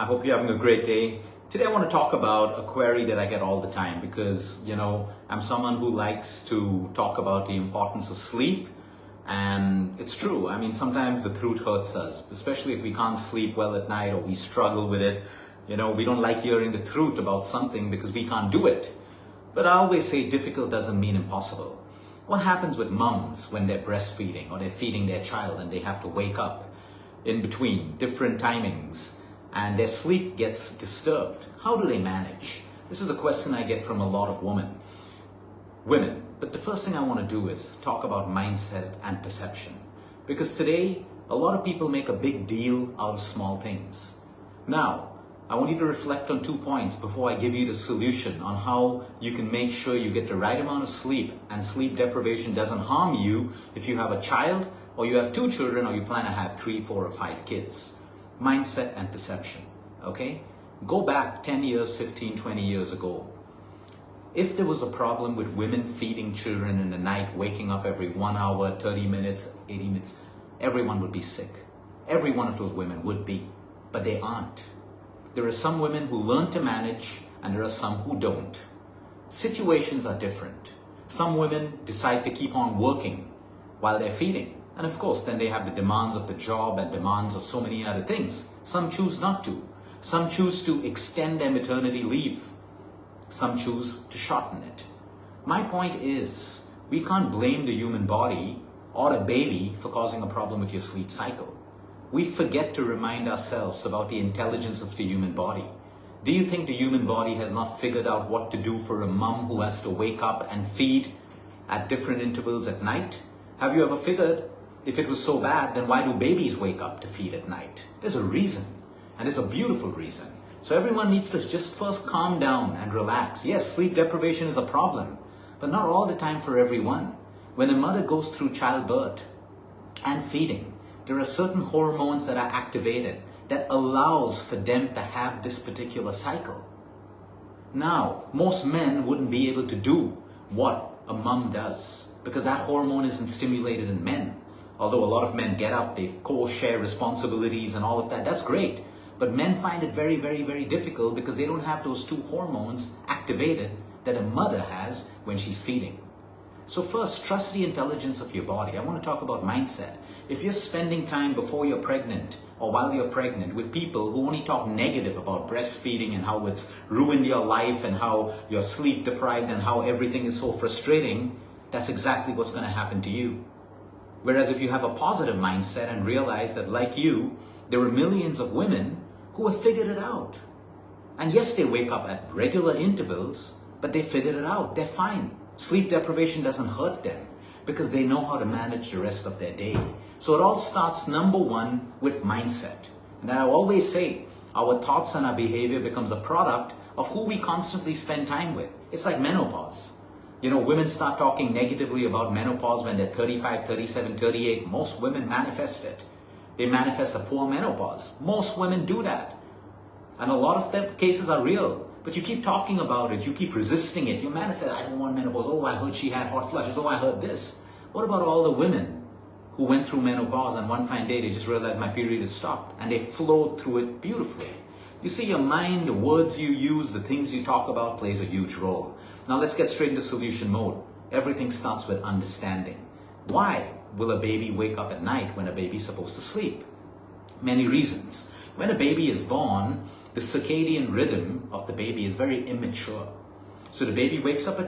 hope you're having a great day. Today I want to talk about a query that I get all the time because, I'm someone who likes to talk about the importance of sleep. And it's true. I mean, sometimes the truth hurts us, especially if we can't sleep well at night or we struggle with it. We don't like hearing the truth about something because we can't do it. But I always say difficult doesn't mean impossible. What happens with moms when they're breastfeeding or they're feeding their child and they have to wake up in between different timings and their sleep gets disturbed? How do they manage? This is a question I get from a lot of women. But the first thing I want to do is talk about mindset and perception. Because today, a lot of people make a big deal out of small things. Now, I want you to reflect on 2 points before I give you the solution on how you can make sure you get the right amount of sleep and sleep deprivation doesn't harm you if you have a child or you have 2 children or you plan to have 3, 4, or 5 kids. Mindset and perception, okay? Go back 10 years, 15, 20 years ago. If there was a problem with women feeding children in the night, waking up every 1 hour, 30 minutes, 80 minutes, everyone would be sick. Every one of those women would be, but they aren't. There are some women who learn to manage and there are some who don't. Situations are different. Some women decide to keep on working while they're feeding. And of course, then they have the demands of the job and demands of so many other things. Some choose not to. Some choose to extend their maternity leave. Some choose to shorten it. My point is, we can't blame the human body or a baby for causing a problem with your sleep cycle. We forget to remind ourselves about the intelligence of the human body. Do you think the human body has not figured out what to do for a mom who has to wake up and feed at different intervals at night? Have you ever figured, if it was so bad, then why do babies wake up to feed at night? There's a reason, and it's a beautiful reason. So everyone needs to just first calm down and relax. Yes, sleep deprivation is a problem, but not all the time for everyone. When a mother goes through childbirth and feeding, there are certain hormones that are activated that allows for them to have this particular cycle. Now, most men wouldn't be able to do what a mom does because that hormone isn't stimulated in men. Although a lot of men get up, they co-share responsibilities and all of that, that's great. But men find it very, very, very difficult because they don't have those 2 hormones activated that a mother has when she's feeding. So first, trust the intelligence of your body. I want to talk about mindset. If you're spending time before you're pregnant or while you're pregnant with people who only talk negative about breastfeeding and how it's ruined your life and how you're sleep deprived and how everything is so frustrating, that's exactly what's going to happen to you. Whereas if you have a positive mindset and realize that like you, there are millions of women who have figured it out. And yes, they wake up at regular intervals, but they figured it out. They're fine. Sleep deprivation doesn't hurt them because they know how to manage the rest of their day. So it all starts, number 1, with mindset. And I always say, our thoughts and our behavior becomes a product of who we constantly spend time with. It's like menopause. Women start talking negatively about menopause when they're 35, 37, 38. Most women manifest it. They manifest a poor menopause. Most women do that. And a lot of them cases are real. But you keep talking about it. You keep resisting it. You manifest, I don't want menopause. Oh, I heard she had hot flushes. Oh, I heard this. What about all the women who went through menopause and one fine day they just realized my period has stopped and they flowed through it beautifully? You see, your mind, the words you use, the things you talk about plays a huge role. Now let's get straight into solution mode. Everything starts with understanding. Why will a baby wake up at night when a baby's supposed to sleep? Many reasons. When a baby is born, the circadian rhythm of the baby is very immature. So the baby wakes up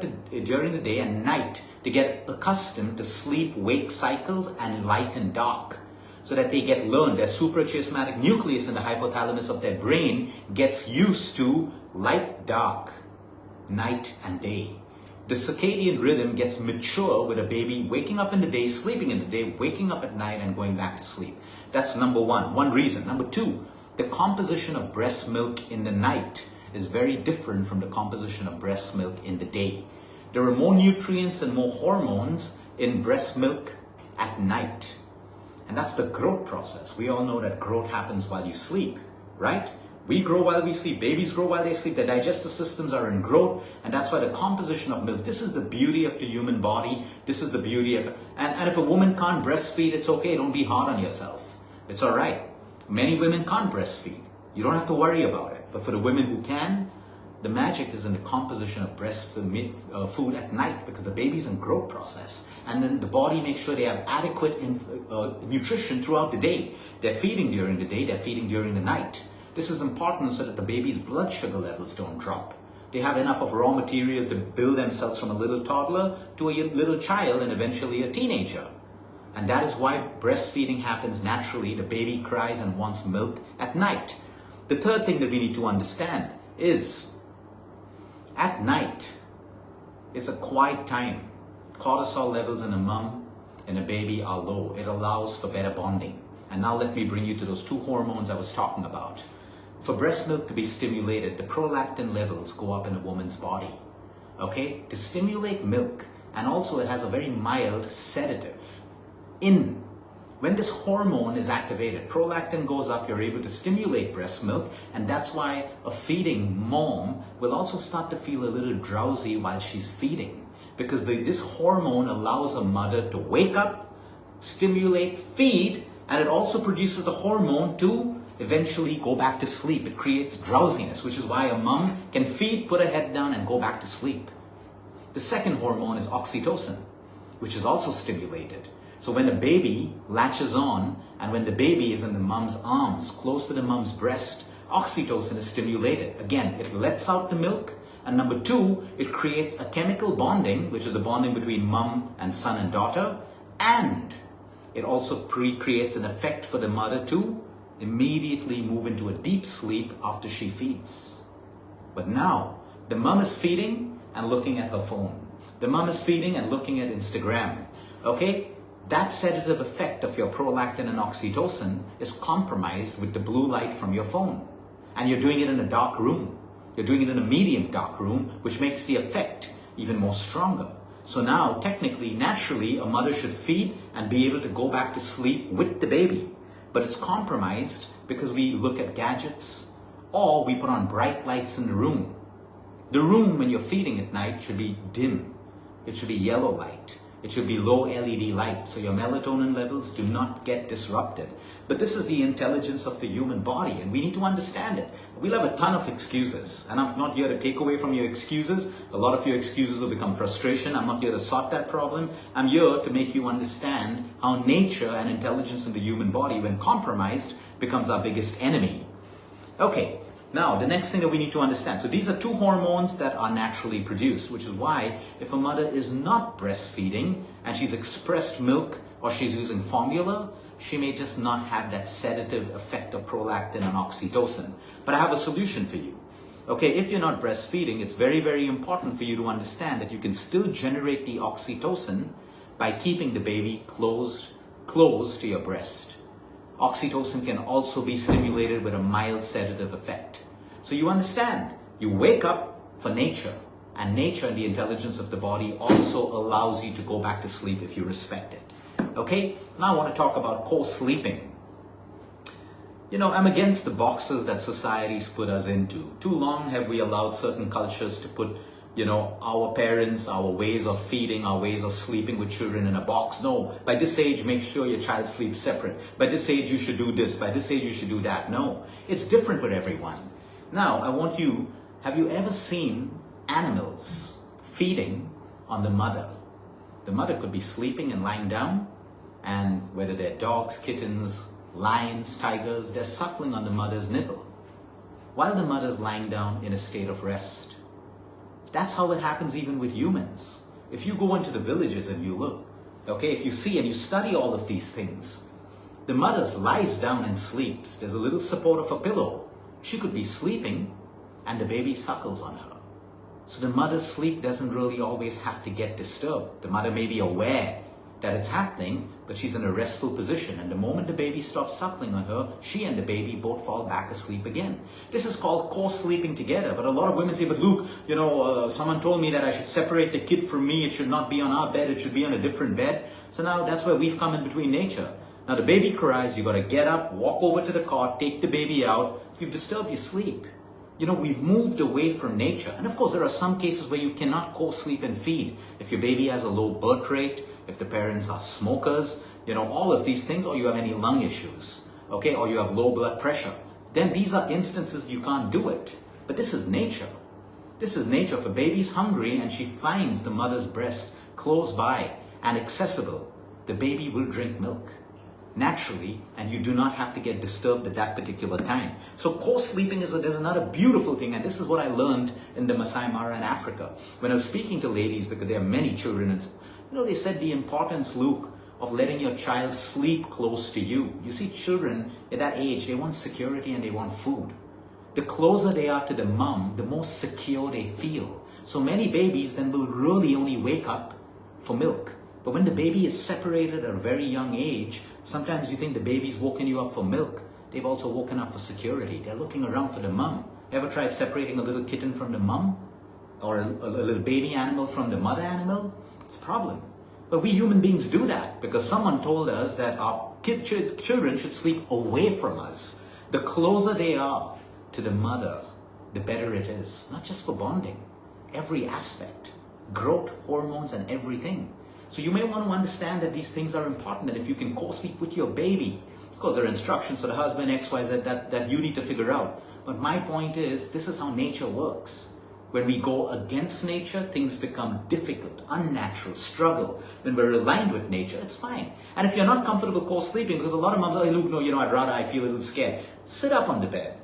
during the day and night to get accustomed to sleep-wake cycles and light and dark. So that they get learned, their suprachiasmatic nucleus in the hypothalamus of their brain gets used to light, dark, night and day. The circadian rhythm gets mature with a baby waking up in the day, sleeping in the day, waking up at night and going back to sleep. That's number 1, one reason. Number 2, the composition of breast milk in the night is very different from the composition of breast milk in the day. There are more nutrients and more hormones in breast milk at night. And that's the growth process. We all know that growth happens while you sleep, right? We grow while we sleep. Babies grow while they sleep. Their digestive systems are in growth. And that's why the composition of milk, this is the beauty of the human body. This is the beauty of, and if a woman can't breastfeed, it's okay. Don't be hard on yourself. It's all right. Many women can't breastfeed. You don't have to worry about it. But for the women who can, the magic is in the composition of breast food at night, because the baby's in growth process. And then the body makes sure they have adequate nutrition throughout the day. They're feeding during the day, they're feeding during the night. This is important so that the baby's blood sugar levels don't drop. They have enough of raw material to build themselves from a little toddler to a little child and eventually a teenager. And that is why breastfeeding happens naturally. The baby cries and wants milk at night. The third thing that we need to understand is at night, it's a quiet time. Cortisol levels in a mom and a baby are low. It allows for better bonding. And now let me bring you to those two hormones I was talking about. For breast milk to be stimulated, the prolactin levels go up in a woman's body, okay? To stimulate milk, and also it has a very mild sedative. When this hormone is activated, prolactin goes up, you're able to stimulate breast milk, and that's why a feeding mom will also start to feel a little drowsy while she's feeding, because this hormone allows a mother to wake up, stimulate, feed, and it also produces the hormone to eventually go back to sleep. It creates drowsiness, which is why a mom can feed, put her head down, and go back to sleep. The second hormone is oxytocin, which is also stimulated. So when the baby latches on, and when the baby is in the mom's arms, close to the mom's breast, oxytocin is stimulated. Again, it lets out the milk. And number two, it creates a chemical bonding, which is the bonding between mom and son and daughter. And it also creates an effect for the mother to immediately move into a deep sleep after she feeds. But now, the mom is feeding and looking at her phone. The mom is feeding and looking at Instagram. Okay? That sedative effect of your prolactin and oxytocin is compromised with the blue light from your phone. And you're doing it in a dark room. You're doing it in a medium dark room, which makes the effect even more stronger. So now, technically, naturally, a mother should feed and be able to go back to sleep with the baby. But it's compromised because we look at gadgets or we put on bright lights in the room. The room, when you're feeding at night, should be dim. It should be yellow light. It should be low LED light, so your melatonin levels do not get disrupted. But this is the intelligence of the human body, and we need to understand it. We'll have a ton of excuses, and I'm not here to take away from your excuses. A lot of your excuses will become frustration. I'm not here to sort that problem. I'm here to make you understand how nature and intelligence in the human body, when compromised, becomes our biggest enemy. Okay. Now, the next thing that we need to understand. So these are two hormones that are naturally produced, which is why if a mother is not breastfeeding and she's expressed milk or she's using formula, she may just not have that sedative effect of prolactin and oxytocin. But I have a solution for you. Okay, if you're not breastfeeding, it's very, very important for you to understand that you can still generate the oxytocin by keeping the baby close to your breast. Oxytocin can also be stimulated with a mild sedative effect. So you understand, you wake up for nature, and nature and the intelligence of the body also allows you to go back to sleep if you respect it. Okay, now I want to talk about co-sleeping. You know, I'm against the boxes that society's put us into. Too long have we allowed certain cultures to put, you know, our parents, our ways of feeding, our ways of sleeping with children in a box. No, by this age, make sure your child sleeps separate. By this age, you should do this. By this age, you should do that. No, it's different with everyone. Now, I want you, have you ever seen animals feeding on the mother? The mother could be sleeping and lying down, and whether they're dogs, kittens, lions, tigers, they're suckling on the mother's nipple while the mother's lying down in a state of rest. That's how it happens even with humans. If you go into the villages and you look, okay, if you see and you study all of these things, the mother lies down and sleeps. There's a little support of a pillow. She could be sleeping and the baby suckles on her. So the mother's sleep doesn't really always have to get disturbed. The mother may be aware that it's happening, but she's in a restful position. And the moment the baby stops suckling on her, she and the baby both fall back asleep again. This is called co-sleeping together. But a lot of women say, but Luke, you know, someone told me that I should separate the kid from me. It should not be on our bed. It should be on a different bed. So now that's where we've come in between nature. Now the baby cries, you got to get up, walk over to the cot, take the baby out. You've disturbed your sleep. You know, we've moved away from nature. And of course, there are some cases where you cannot co-sleep and feed. If your baby has a low birth rate, if the parents are smokers, you know, all of these things, or you have any lung issues, okay, or you have low blood pressure. then these are instances you can't do it. But this is nature. This is nature. If a baby's hungry and she finds the mother's breast close by and accessible, the baby will drink milk naturally, and you do not have to get disturbed at that particular time. So co-sleeping there's another beautiful thing, and this is what I learned in the Masai Mara in Africa. When I was speaking to ladies, because there are many children, and they said the importance, Luke, of letting your child sleep close to you. You see, children at that age, they want security and they want food. The closer they are to the mom, the more secure they feel. So many babies then will really only wake up for milk. But when the baby is separated at a very young age, sometimes you think the baby's woken you up for milk. They've also woken up for security. They're looking around for the mom. Ever tried separating a little kitten from the mom? Or a little baby animal from the mother animal? It's a problem. But we human beings do that because someone told us that our children should sleep away from us. The closer they are to the mother, the better it is. Not just for bonding. Every aspect. Growth, hormones, and everything. So you may want to understand that these things are important, and if you can co-sleep with your baby, of course there are instructions for the husband, X, Y, Z, that you need to figure out. But my point is, this is how nature works. When we go against nature, things become difficult, unnatural, struggle. When we're aligned with nature, it's fine. And if you're not comfortable co-sleeping, because a lot of moms are like, Luke, no, I feel a little scared. Sit up on the bed.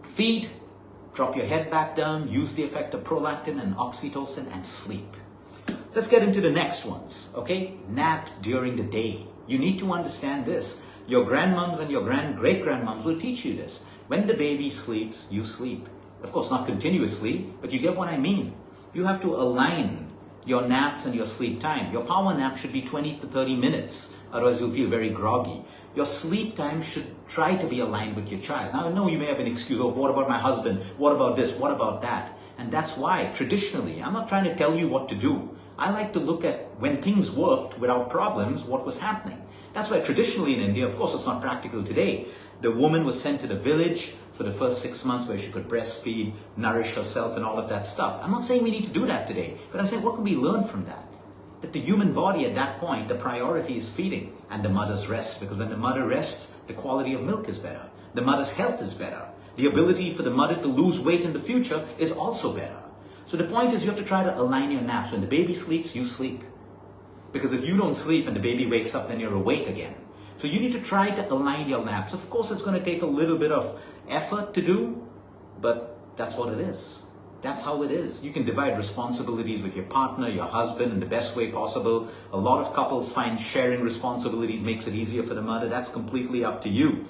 Feed, drop your head back down, use the effect of prolactin and oxytocin, and sleep. Let's get into the next ones, okay? Nap during the day. You need to understand this. Your grandmoms and your great-grandmoms will teach you this. When the baby sleeps, you sleep. Of course, not continuously, but you get what I mean. You have to align your naps and your sleep time. Your power nap should be 20 to 30 minutes, otherwise you'll feel very groggy. Your sleep time should try to be aligned with your child. Now, I know you may have an excuse, oh, what about my husband? What about this? What about that? And that's why, traditionally, I'm not trying to tell you what to do. I like to look at when things worked without problems, what was happening. That's why traditionally in India, of course it's not practical today, the woman was sent to the village for the first 6 months where she could breastfeed, nourish herself and all of that stuff. I'm not saying we need to do that today, but I'm saying what can we learn from that? That the human body at that point, the priority is feeding and the mother's rest, because when the mother rests, the quality of milk is better. The mother's health is better. The ability for the mother to lose weight in the future is also better. So the point is you have to try to align your naps. When the baby sleeps, you sleep. Because if you don't sleep and the baby wakes up, then you're awake again. So you need to try to align your naps. Of course, it's going to take a little bit of effort to do, but that's what it is. That's how it is. You can divide responsibilities with your partner, your husband in the best way possible. A lot of couples find sharing responsibilities makes it easier for the mother. That's completely up to you.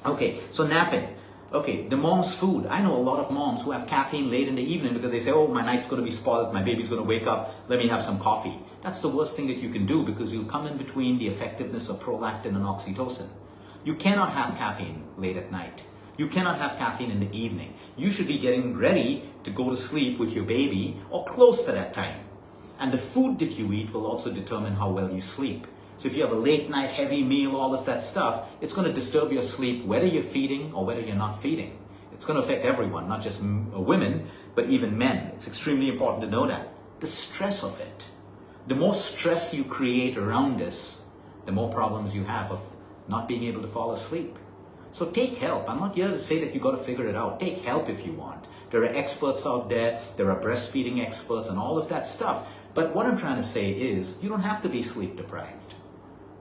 Okay, so napping. Okay, the mom's food. I know a lot of moms who have caffeine late in the evening because they say, oh, my night's going to be spoiled, my baby's going to wake up, let me have some coffee. That's the worst thing that you can do because you'll come in between the effectiveness of prolactin and oxytocin. You cannot have caffeine late at night. You cannot have caffeine in the evening. You should be getting ready to go to sleep with your baby or close to that time. And the food that you eat will also determine how well you sleep. So if you have a late night heavy meal, all of that stuff, it's going to disturb your sleep whether you're feeding or whether you're not feeding. It's going to affect everyone, not just women, but even men. It's extremely important to know that. The stress of it. The more stress you create around this, the more problems you have of not being able to fall asleep. So take help. I'm not here to say that you got to figure it out. Take help if you want. There are experts out there. There are breastfeeding experts and all of that stuff. But what I'm trying to say is you don't have to be sleep deprived.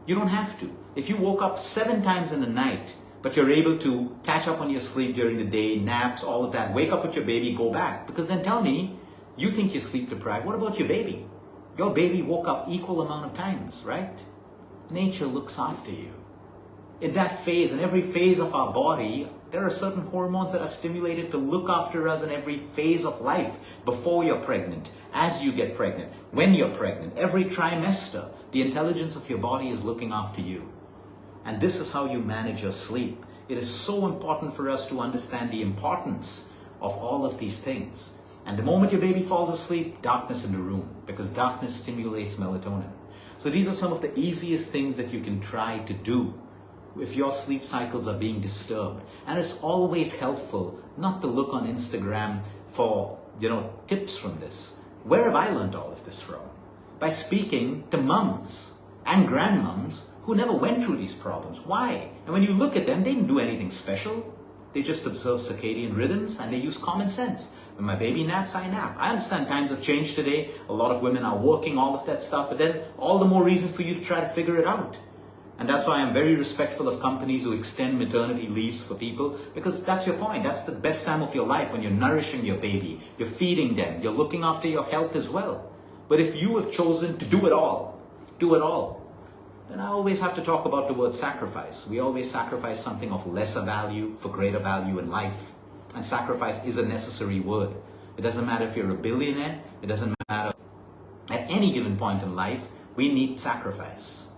You don't have to. If you woke up 7 times in the night, but you're able to catch up on your sleep during the day, naps, all of that, wake up with your baby, go back. Because then tell me, you think you're sleep deprived. What about your baby? Your baby woke up equal amount of times, right? Nature looks after you. In that phase, in every phase of our body, there are certain hormones that are stimulated to look after us in every phase of life. Before you're pregnant, as you get pregnant, when you're pregnant, every trimester, the intelligence of your body is looking after you. And this is how you manage your sleep. It is so important for us to understand the importance of all of these things. And the moment your baby falls asleep, darkness in the room, because darkness stimulates melatonin. So these are some of the easiest things that you can try to do if your sleep cycles are being disturbed. And it's always helpful not to look on Instagram for, tips from this. Where have I learned all of this from? By speaking to mums and grandmoms who never went through these problems. Why? And when you look at them, they didn't do anything special. They just observe circadian rhythms and they use common sense. When my baby naps, I nap. I understand times have changed today. A lot of women are working, all of that stuff, but then all the more reason for you to try to figure it out. And that's why I'm very respectful of companies who extend maternity leaves for people, because that's your point. That's the best time of your life, when you're nourishing your baby, you're feeding them, you're looking after your health as well. But if you have chosen to do it all, then I always have to talk about the word sacrifice. We always sacrifice something of lesser value for greater value in life. And sacrifice is a necessary word. It doesn't matter if you're a billionaire, it doesn't matter. At any given point in life, we need sacrifice.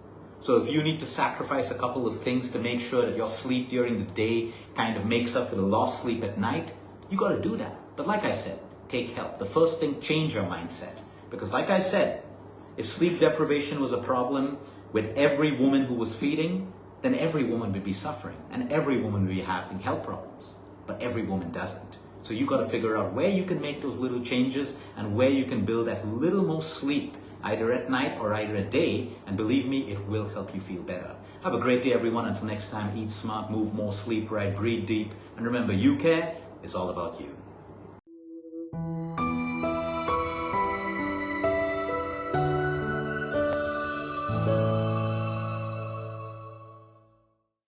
So if you need to sacrifice a couple of things to make sure that your sleep during the day kind of makes up for the lost sleep at night, you got to do that. But like I said, take help. The first thing, change your mindset. Because like I said, if sleep deprivation was a problem with every woman who was feeding, then every woman would be suffering and every woman would be having health problems. But every woman doesn't. So you got to figure out where you can make those little changes and where you can build that little more sleep, either at night or either at day, and believe me, it will help you feel better. Have a great day, everyone. Until next time, eat smart, move more, sleep right, breathe deep, and remember, you care. It's all about you.